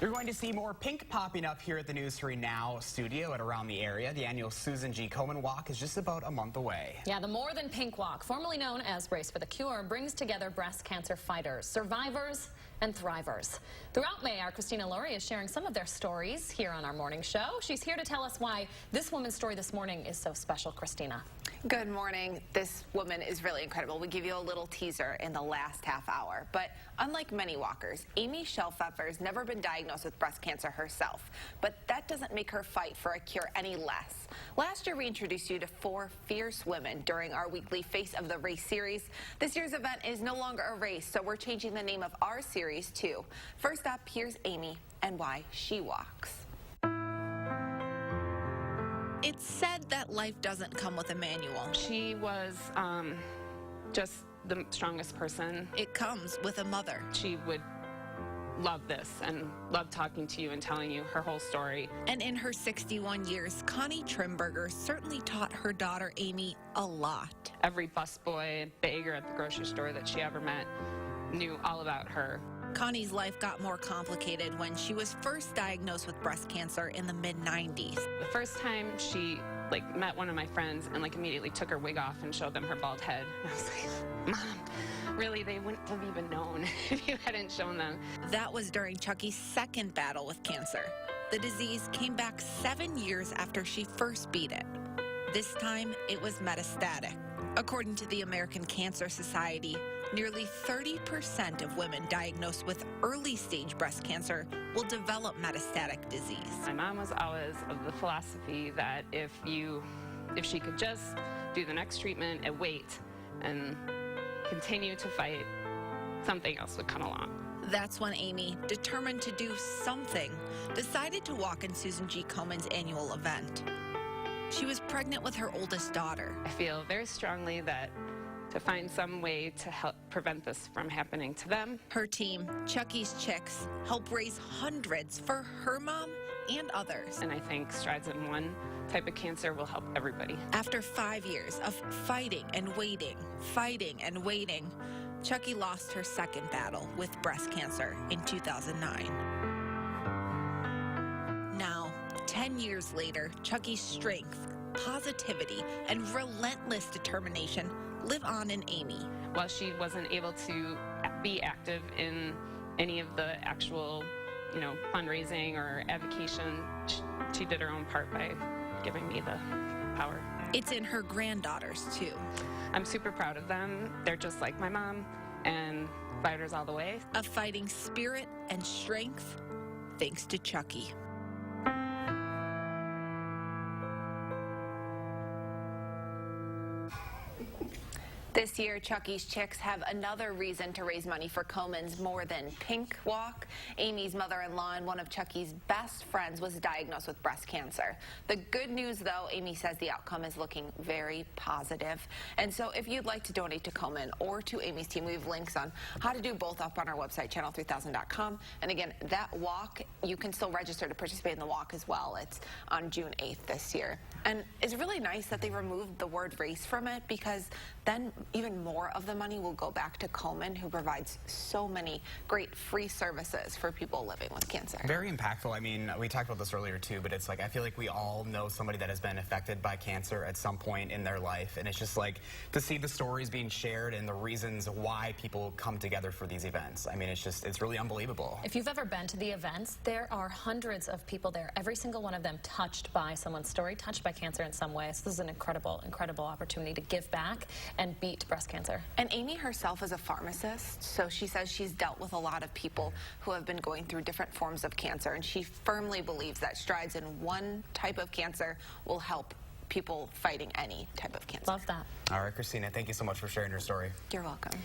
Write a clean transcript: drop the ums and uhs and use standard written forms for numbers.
You're going to see more pink popping up here at the News 3 Now studio and around the area. The annual Susan G. Komen Walk is just about a month away. Yeah, the More Than Pink Walk, formerly known as Race for the Cure, brings together breast cancer fighters, survivors, and thrivers. Throughout May, our Christina Laurie is sharing some of their stories here on our morning show. She's here to tell us why this woman's story this morning is so special. Christina. Good morning. This woman is really incredible. We give you a little teaser in the last half hour. But unlike many walkers, Amy Schellpfeffer's never been diagnosed with breast cancer herself. But that doesn't make her fight for a cure any less. Last year, we introduced you to 4 fierce women during our weekly Face of the Race series. This year's event is no longer a race, so we're changing the name of our series too. First up, here's Amy and why she walks. It's said that life doesn't come with a manual. She was just the strongest person. It comes with a mother. She would love this and love talking to you and telling you her whole story. And in her 61 years, Connie Trimberger certainly taught her daughter Amy a lot. Every busboy, beggar at the grocery store that she ever met knew all about her. Connie's life got more complicated when she was first diagnosed with breast cancer in the mid-90s. The first time she met one of my friends and immediately took her wig off and showed them her bald head. And I was like, Mom, really, they wouldn't have even known if you hadn't shown them. That was during Chucky's second battle with cancer. The disease came back 7 years after she first beat it. This time, it was metastatic. According to the American Cancer Society, nearly 30% of women diagnosed with early-stage breast cancer will develop metastatic disease. My mom was always of the philosophy that if she could just do the next treatment and wait and continue to fight, something else would come along. That's when Amy, determined to do something, decided to walk in Susan G. Komen's annual event. She was pregnant with her oldest daughter. I feel very strongly that to find some way to help prevent this from happening to them. Her team, Chucky's Chicks, help raise hundreds for her mom and others. And I think strides in one type of cancer will help everybody. After 5 years of fighting and waiting, Chucky lost her second battle with breast cancer in 2009. Now, 10 years later, Chucky's strength, positivity, and relentless determination live on in Amy. While she wasn't able to be active in any of the actual, fundraising or advocacy, she did her own part by giving me the power. It's in her granddaughters, too. I'm super proud of them. They're just like my mom and fighters all the way. A fighting spirit and strength thanks to Chucky. This year, Chucky's Chicks have another reason to raise money for Komen's More Than Pink Walk. Amy's mother-in-law and one of Chucky's best friends was diagnosed with breast cancer. The good news, though, Amy says the outcome is looking very positive. And so if you'd like to donate to Komen or to Amy's team, we have links on how to do both up on our website, channel3000.com. And again, that walk, you can still register to participate in the walk as well. It's on June 8th this year. And it's really nice that they removed the word race from it, because then even more of the money will go back to Komen, who provides so many great free services for people living with cancer. Very impactful. I mean, we talked about this earlier too, but it's I feel like we all know somebody that has been affected by cancer at some point in their life, and it's just to see the stories being shared and the reasons why people come together for these events. I mean, it's really unbelievable. If you've ever been to the events, there are hundreds of people there, every single one of them touched by someone's story, touched by cancer in some way. So this is an incredible, incredible opportunity to give back and beat breast cancer. And Amy herself is a pharmacist, so she says she's dealt with a lot of people who have been going through different forms of cancer, and she firmly believes that strides in one type of cancer will help people fighting any type of cancer. Love that. All right, Christina, thank you so much for sharing your story. You're welcome.